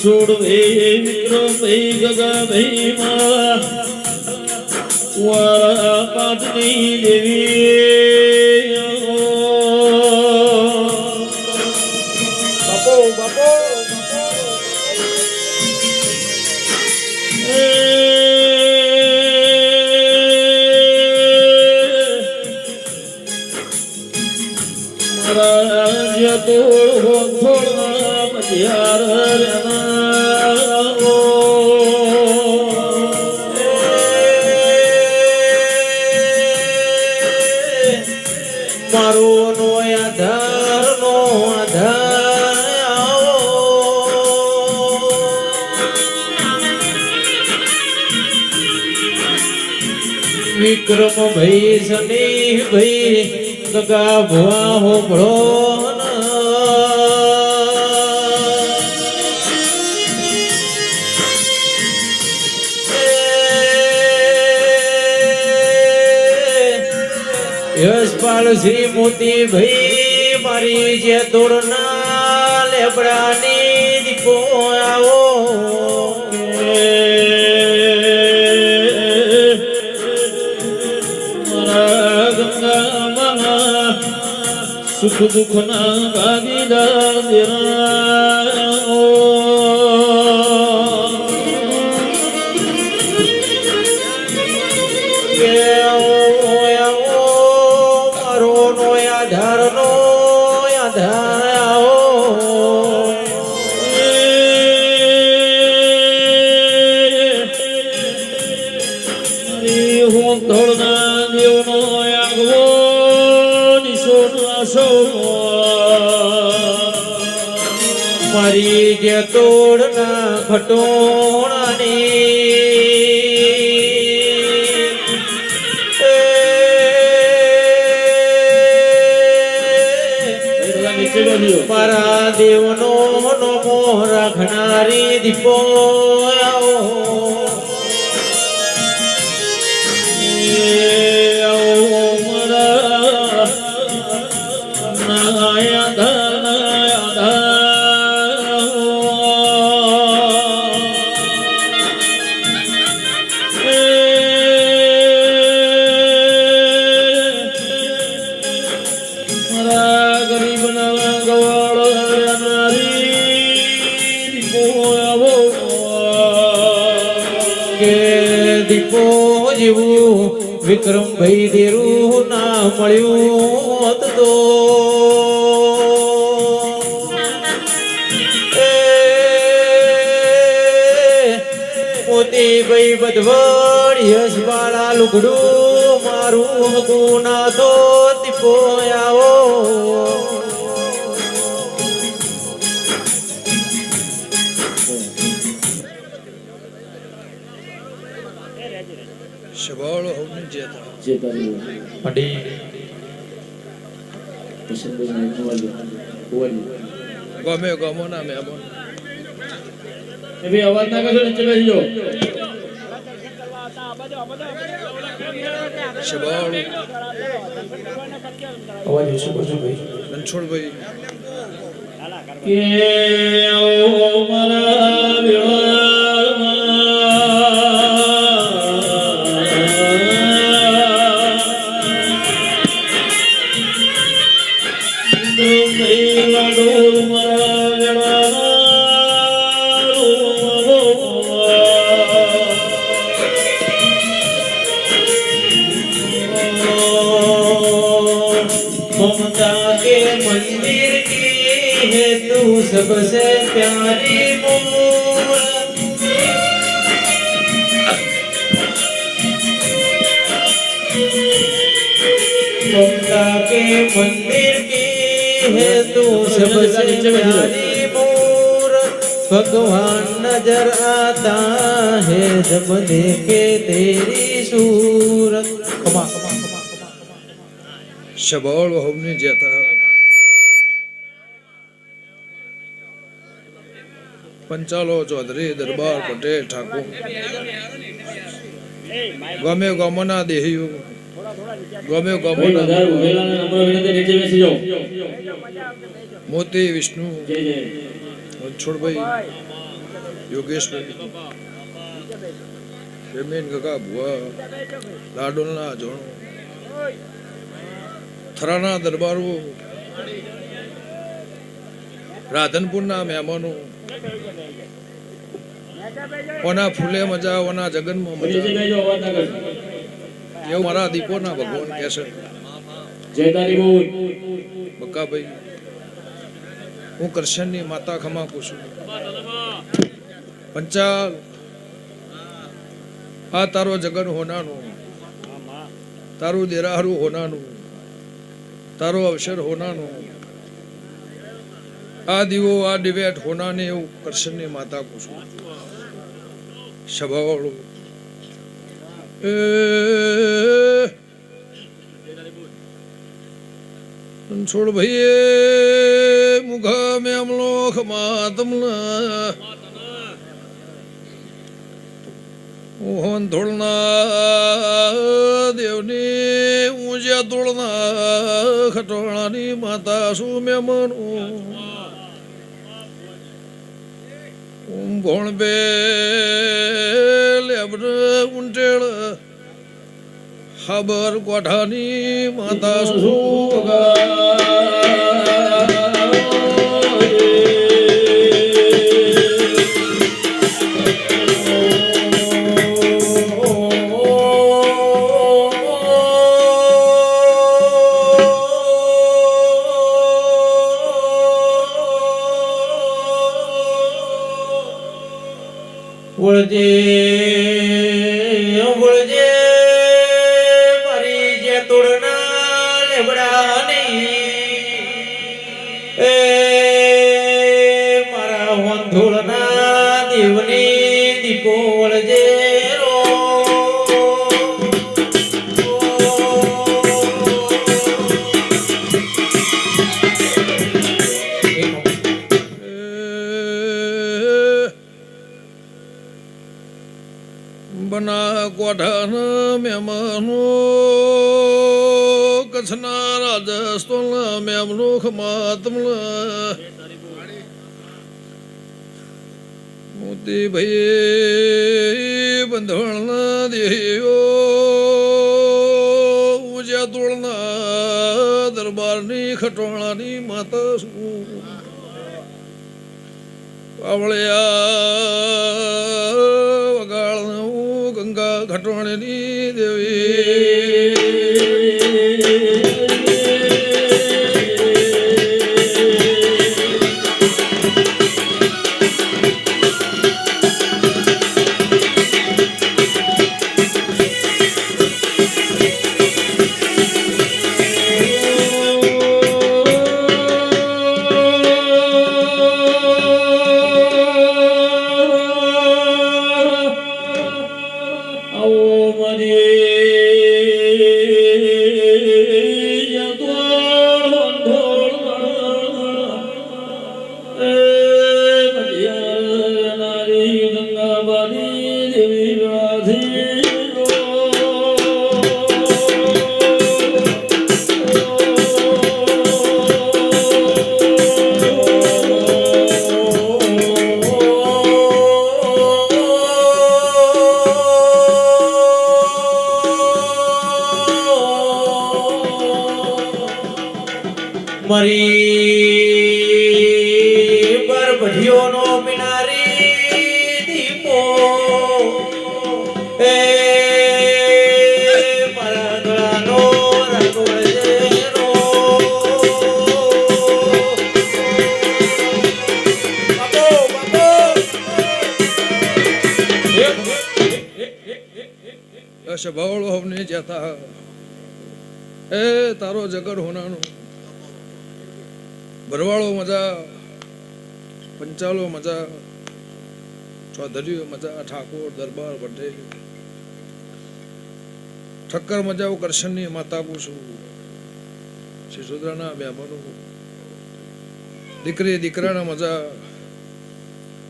સોડ ભાઈ મિત્રો ભાઈ ગગા ભાઈ માં વાળા પાટની દેવી બાપો બાપો મારા તોડ છોડવા મધ્યાર મારો નો આધાર નો આધાર વિક્રમ ભાઈ સની ભાઈ ગગા ભવા હોબળો યશપાલ શ્રી મોતી ભાઈ મારી જે દોડના લેબડાની દીપો આવો મારા ગંગામાં સુખ દુઃખના ભાગીદાર દેરા મારી જે તોડના ખટોણાની મારા દેવનો નમો રાખનારી દીપો દીપો જેવું વિક્રમ ભાઈ દેરું ના મળ્યું તો મોતી ભાઈ બધવડ યશવાળા લુગડું મારું ગુના તો દીપો આવો શબાળો હોને જેતા અડી ગમે ગમો ના મે બોલ એ ભી અવાજ ના કરજો નીચે બેસી જાઓ શબાળો અવાજ ઓછો કરજો ભાઈ રણછોડ ભાઈ કે ઓ મારા વેળા ममता के मंदिर की है तू सबसे प्यारी मोर मंदिर की है तू सबसे प्यारी मूरत भगवान नजर आता है जब देखे तेरी सूरत सबल होने जेता पंचालो चौधरी दरबार पटेल ठाकुर गमे गमना देहियो गमे ભાઈ गमना વધારે ઉભેલા ને નમ્ર વિનંતી નીચે બેસી જાઓ मोती विष्णु જય જય छोड़ भाई योगेश भाई जमीन गगा बुआ लाडोलना जोणो थराना दरबारो राधनपुरना मेहमानो ओना फूले मजा ओना जगन में નીચે मजा બેસજો અવાજ ના કરશો ये मारा दीपो ना भगवान कैसे જય તારી બોલ बक्का भाई हूँ कृष्ण नी माता खमा पूछू पंचाल आ तारो जगन होना नु तारो देराहरू होना नु तारो अवसर होना नु आ दिवो आ डिबेट होना ने એવું कृष्ण नी माता पूछू शबावळो छोड़ भैये मुखा में अमलो खमातमला ओहन धोलना देवनी ऊंचा तोड़ना खटोळानी माता सु में मनो भोण बे लेबन उंटेळ खबर कोठानी माता सु उळजे उळजे मारी जे तोडना लेबडानी ए मारा वंधुळना देवनी दीपो उळजे रो बना कोठान मेहमानो कच्छना राजस्थान मेहमानो खमातमला मोती भैये बंधवळना देहियो ऊंचा तोळना दरबारनी खटोळानी माता सु आवळ्या वगाळना गंगा घटोळनी देवी मरी पर बढ़ियो नो मिनारी दीपो ए मरदनो रघुवरेरो बाबो ऐसे बावळ होने जाता એ તારો જગર હોનાનો ભરવાળો મજા, પંચાલો મજા, ચૌધરીઓ મજા, ઠાકોર દરબાર બધે ઠક્કર મજાઓ કરશનની માતા પૂછું, શિશુદ્રાના બેબનો, દીકરી દીકરાના મજા.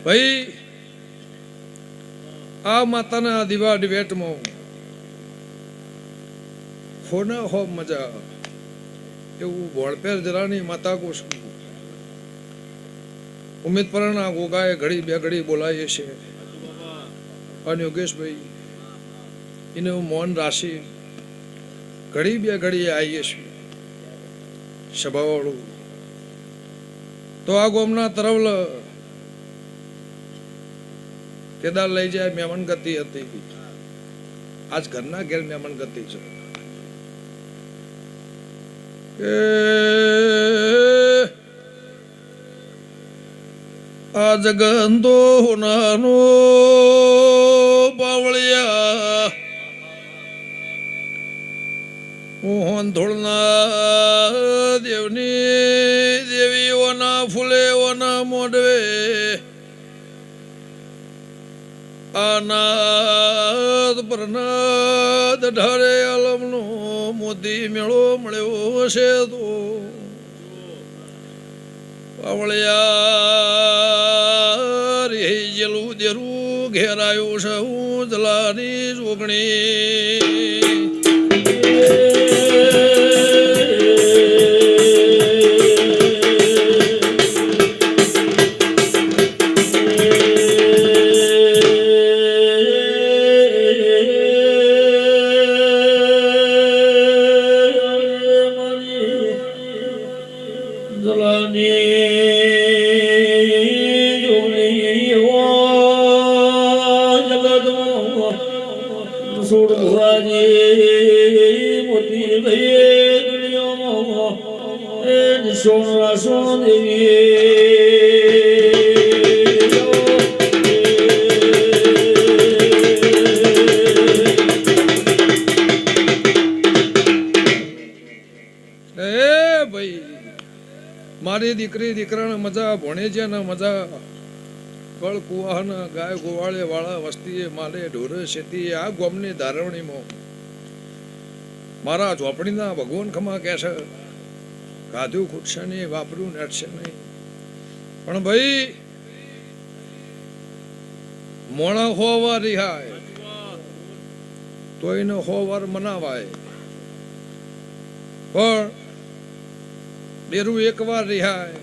ભાઈ આ માતાના દીવા દિવેટમાં ખોના હો મજા એવું ભોળપેર જરાની માતા પૂછું. ઉમેદપરાના ગોગાએ ઘડી બે ઘડી બોલાવીએ છે અને યોગેશભાઈ એને મૌન રાશી ઘડી બે ઘડી આવીએ છીએ સભાવાળું. તો આ ગોમના તરવલ કેદાર લઈ જાય મહેમાન ગતિ હતી, આજ ઘરના ઘેર મહેમાન ગતિ છે. આ જગંદો હોનાનો બાવળિયા મોહન ધોળના દેવની દેવીઓના ફૂલેઓના મોઢવે આનાદ પ્રનાદ ઢારે આલમનો મોદી મેળો મળ્યો છે. તો પાવળિયા રે જેલું દેરું ઘેરાયું છે હું જલાની જોગણી. મારી દીકરી દીકરાને મજા, ભણેજ્યાને મજા, કળ કુવાહના ગાય ગોવાળે વાળા વસ્તીએ માલે ઢોરે શેતીએ આ ગોમની ધારવણીમાં મારા ઝોપડીના ભગવાન ખમા કહે છે ગાધું ખૂટશે નહીં, વાપર્યું નેટશે નહીં. પણ ભાઈ મોણા હોવા રિહાય તો એને હોવાર મનાવાય, પણ બેરું એક વાર રિહાય,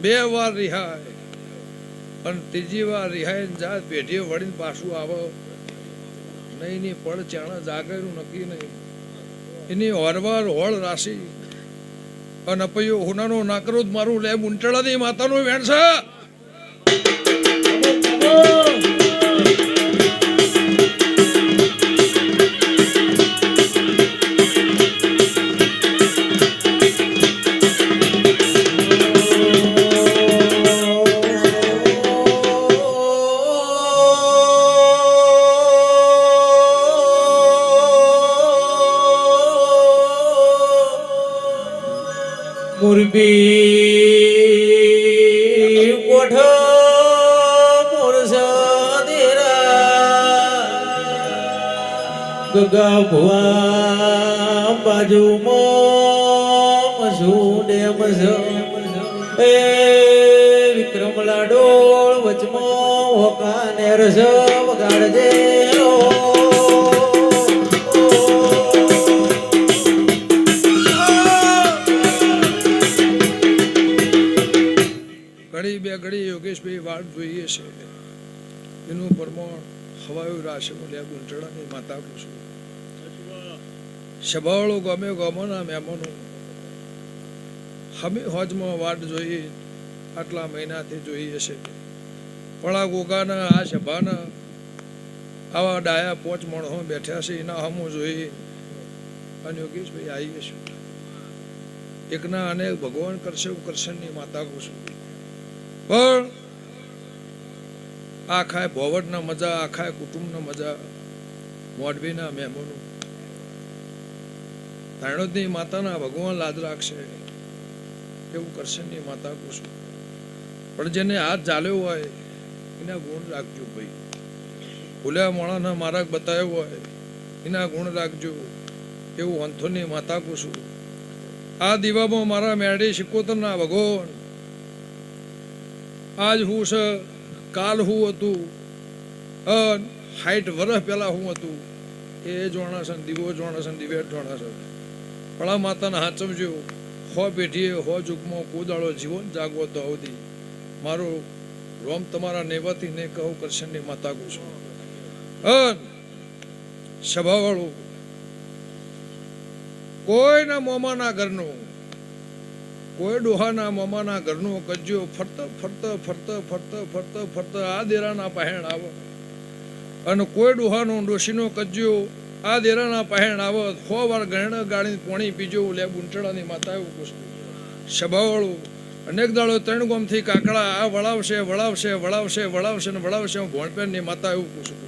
બે વાર રિહાય અને ત્રીજી વાર રિહાય જાત પેઢીઓ વળીને પાછું આવે નહીં. ની પડ ચાણા જાગેલું નક્કી નહીં. એની હરવાર હોળ રાશિ અને અપૈયો હોનાનો નાકરો જ મારું લે ઉંટળાની માતાનું વેણ છે. મુરબી કોઠ મોરસા દેરા ગગા ભુવા બાજુમાં મસુડે મસ એ વિક્રમલા ડોળ વચમાં હોકાને રસ વગાડજે રો. ઘડી બે ઘડી યોગેશભાઈ વાટ જોઈએ છે એનું પરમાણ હવાયું રાશિમાં લે ગુંટડાની માતા પૂછું. સભાવાળો ગમે ગમોના મહેમાનો હમે હોજમાં વાટ જોઈએ આટલા મહિનાથી જોઈએ છે. પણ આ ગોગાના આ સભાના આવા ડાયા પોચ મણો બેઠા છે એના હમો જોઈએ અને યોગેશભાઈ આવીએ છું એકના અનેક ભગવાન કરશે કરશનની માતા પૂછું. પણ આખાય ભોવટના મજા, આખાય કુટુંબના મજા, મોડવીના મહેમાનો ધાણોદની માતાના ભગવાન લાજ રાખશે એવું કરશનની માતા કુશું. પણ જેને હાથ ચાલ્યો હોય એના ગુણ રાખજો ભાઈ. ભૂલ્યા મોણાના માર્ગ બતાવ્યો હોય એના ગુણ રાખજો એવું અંથોની માતા કુશું. આ દીવામાં મારા મેળી શિકોતરના ભગવાન આજ હું છે, કાલ હું હતું, 60 વર્ષ પહેલા હું હતું એ જોણાશે, દીવો જોણાશે, દિવેટ જોણાશે. પણ આ માતાના હાચવજો. હો પેઢીએ હો જુગમાં કોદાળો જીવન જાગવો તો અવધી મારો રોમ તમારા નેવાથી ને કહું કરશનની માતા કુશું. સભાવાળું કોઈના મોમાના ઘરનું, કોઈ ડોહાના મોમાના ઘરનું કજ્યો ફરતા ફરતા ફરતા ફરતા ફરતા ફરતા આ દેરાના પહેણ આવે અને કોઈ ડોહાનો ડોશીનો કજ્યો આ દેરાના પહેણ આવે 100 વાર ગણ ગાળી પોણી પીજો લે બુંટડાની માતા એવું પૂછતું. સભાવાળું અનેક દાડો 3 ગામથી કાકડા આ વળાવશે વળાવશે વળાવશે વળાવશે ને વળાવશે ભોણપેનની માતા એવું પૂછતું.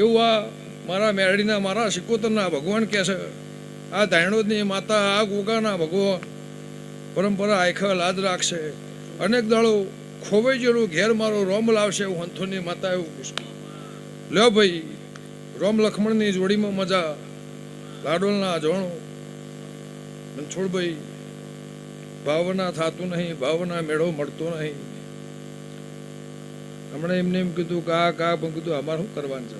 એવું આ મારા મેરડીના મારા શિકોતરના ભગવાન કહે છે. આ ધાણોદની માતા આ ગોગાના ભગવાન પરંપરા આખા લાજ રાખશે. અનેક દાડો ખોવાઈ ગયેલું ઘેર મારો રોમ લાવશે એવું હંથોની માતા એવું પૂછતું. લ્યો ભાઈ, રોમ લક્ષ્મણની જોડીમાં મજા, લાડોલના જોણો રણછોડભાઈ. ભાવના થતું નહીં, ભાવના મેળો મળતો નહીં. હમણાં એમને એમ કીધું કા પણ કીધું અમારે શું કરવાનું છે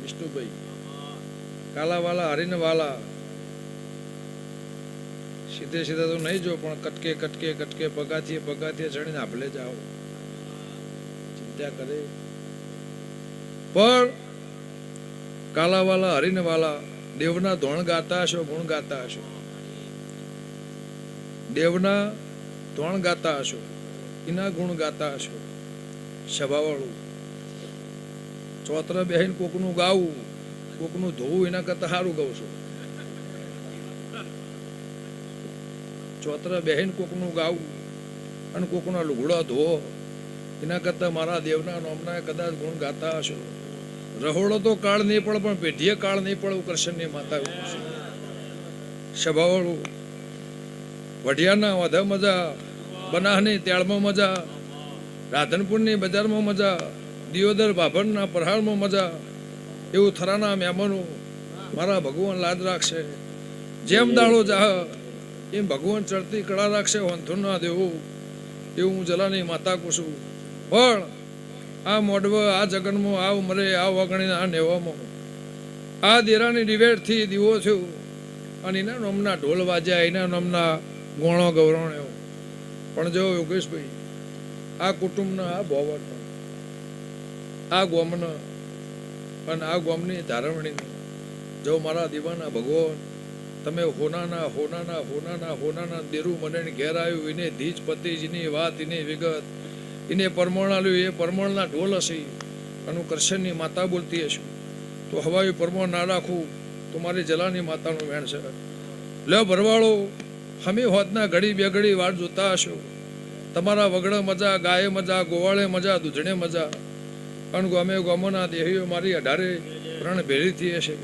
વિષ્ણુભાઈ. કાલાવાલા હરીને વાલા સીધે સીધા તો નહીં જો, પણ કટકે કટકે કટકે પગાથીએ પગાથીએ ચડીને આપણે જાઓ ચિંતા કરે. પણ કાલાવાલા હરીને વાલા દેવના ધોણ ગાતા હશો, ગુણ ગાતા હશો, દેવના ધોણ ગાતા હશો, એના ગુણ ગાતા હશો. સભાવાળું ચોતરા બેહીને કોકનું ગાવું, કોકનું ધોવું એના કરતા સારું ગાઉં છું. ચોતરા બેહીને કોકનું ગાવું અને કોકના લુગડા ધોવો એના કરતા મારા દેવના નામના કદાચ ગુણ ગાતા હશો. રહોડો તો કાળ નહીં પડે પણ પેઢીએ કાળ નહીં પડે કરશનની માતા એવું છે. સભાવાળું વઢિયાના વધા મજા, બનાસની ત્યાળમાં મજા, રાધનપુરની બજારમાં મજા, દિયોદર ભાભરના પ્રહારમાં મજા. એવું થરાના મહેમાનો મારા ભગવાન લાજ રાખશે. જેમ દાડો જાહ એમ ભગવાન ચડતી કળા રાખશે. વાંધો ના દેવું એવું હું જલાની માતા કુશું. પણ આ મોડવ આ જગનમાં આ ઉંમરે આ વગણીને આ નેવામાં આ દેરાની ડિવેટથી દીવો થયો અને એના નામના ઢોલ વાજ્યા, એના નામના ગોણો ગૌરવણ્યો. પણ જો યોગેશભાઈ, આ કુટુંબના આ બોવટના આ ગોમના અને આ ગોમની ધારવણીની જો મારા દીવાના ભગવાન તમે હોનાના હોનાના હોનાના હોનાના દેરું મને ઘેર આવ્યું એને ધીજ પતિજીની વાત, એની વિગત, એને પરમણ આવ્યું એ પરમણના ઢોલ હશે અને કરશનની માતા બોલતી હશે. તો હવાયું પરમણ ના રાખું તો મારી જલાની માતાનું વેણ છે. લે ભરવાળો, હમે હોદના ઘડી બે ઘડી વાટ જોતા હશો. તમારા વગડા મજા, ગાય મજા, ગોવાળે મજા, દૂધણે મજા અને ગમે ગમોના દેહીઓ મારી 18 પ્રણ ભેરી થઈ હશે.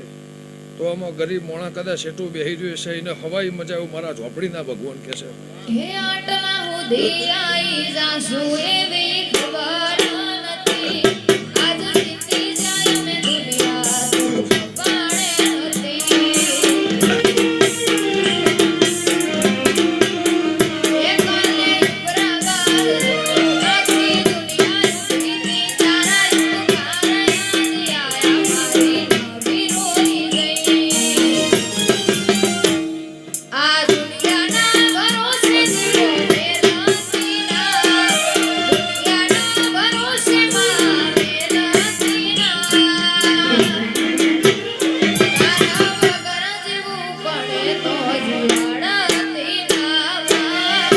તો આમાં ગરીબ મોણા કદાચ સેટું બેહી રહ્યું છે એને હવાઈ મજા એવું મારા ઝોપડીના ભગવાન કહે છે. હે આટલા સુધી આઈ જાસુ એવી ખબર નથી. આજ જીતી જાય ને દુનિયા તું પાડે નથી. એ કાલે ઉપરાગાલ આખી દુનિયા જીતી તારા યુગારે આયા મારી નવી રોઈ ગઈ. આ દુનિયાના ભરોસે જીવો મેરા સીના, દુનિયાના ભરોસે માં મેરા સીના. તારા વગર જીવવું પડે તો જીવાડતી નાવા.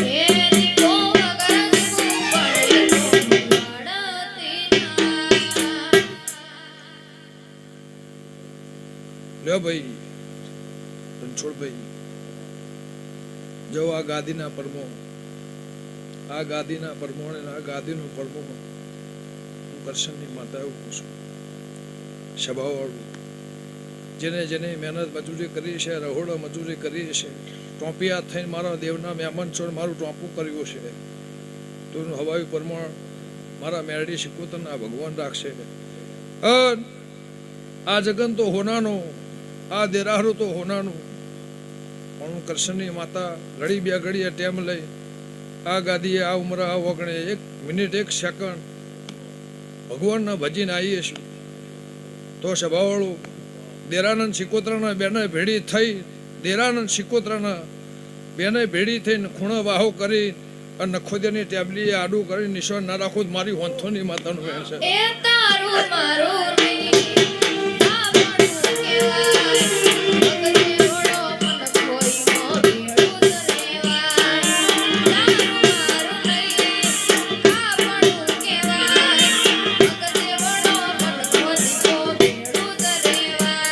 એ દીવો વગર જીવવું પડે તો જીવાડતી ના. લ્યો ભાઈ રણછોડભાઈ, જો આ ગાદીના પરમો આ ગાદીના પરમોણ અને આ ગાદીનું પરમોણ હું કરશનની માતા એવું કહું છું. સ્વભાવવાળું જેને જેને મહેનત મજૂરી કરી છે, રહોડો મજૂરી કરી છે, ટોપિયા થઈને મારા દેવના મહેમાન છો, મારું ટોપું કર્યું છે, તો એનું હવાયું પરમોણ મારા મેરડી શિકોતરના ભગવાન રાખશે. આ જગન તો હોનાનો, આ દેરાહરું તો હોનાનું, પણ હું કૃષ્ણની માતા ઘડી બે ઘડીએ ટેમ લઈ આ ગાદીએ આ ઉમરા આ વગણે 1 મિનિટ 1 સેકન્ડ ભગવાનના ભજીને આવીએ છીએ. તો સ્વભાવવાળું દેરાનંદ શિકોત્રાના બેને ભેડી થઈ, દેરાનંદ શિકોત્રાના બેને ભેડી થઈને ખૂણા વાહો કરી અને નખોદિયાની ટેબલીએ આડું કરી નિશાન ના રાખો મારી હોંથોની માતાનું વહેણ છે. એ તારું મારું નહીં આપણું કહેવાય ભગતે વડો મન કોઈ મો ભેળું જ રહેવાય. તારું મારું નહીં આપણું કહેવાય ભગતે વડો મન કોઈ મો ભેળું જ રહેવાય.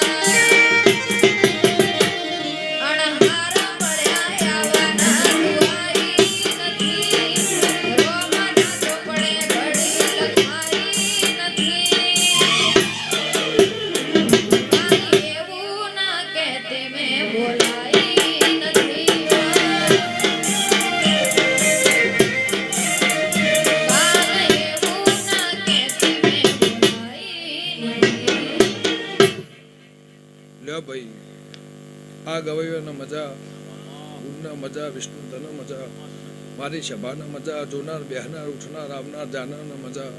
અણહારા મળ્યા આવવાના દુઆરી નથી, રોમાના ચોપડે ઘડી લખાઈ નથી. મારી એવું ના કહેતે મેં બોલાઈ નથી. કાન એવું ના કહેતે મેં બોલાઈ નથી. લ્યો ભાઈ, આ ગવૈયોના મજા, ગુણના મજા, વિષ્ણુ ધન મજા, મારી સભાના મજા, જોનાર બેહનાર ઉઠનાર આવનાર જાનારના મજા.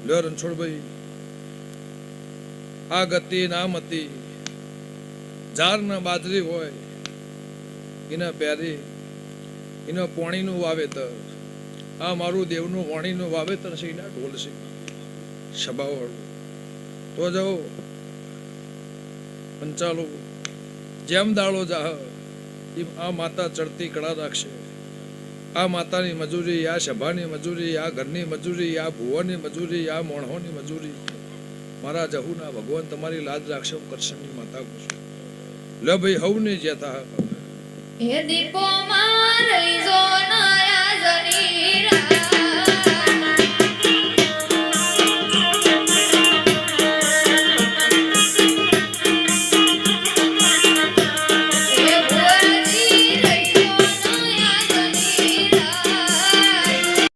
લ્યો રણછોડભાઈ, આ ગતિ ના મતી ઝારના બાજરી હોય એના પેરી એના પોણીનું વાવેતર, આ મારું દેવનું વાણીનું વાવેતર છે, એના ઢોલ છે સભાવાળું. તો જાઓ પંચાલો જેમ દાળો જાહ એમ આ માતા ચડતી કળા રાખશે. આ માતાની મજૂરી, આ સભાની મજૂરી, આ ઘરની મજૂરી, આ ભુવાની મજૂરી, આ મોણહોની મજૂરી, મારા જહુના ભગવાન તમારી લાજ રાખશે. હું કૃષ્ણની માતા કહું છું. લે ભાઈ હવને જેતા હે દીપો માં રહી જો નયા જની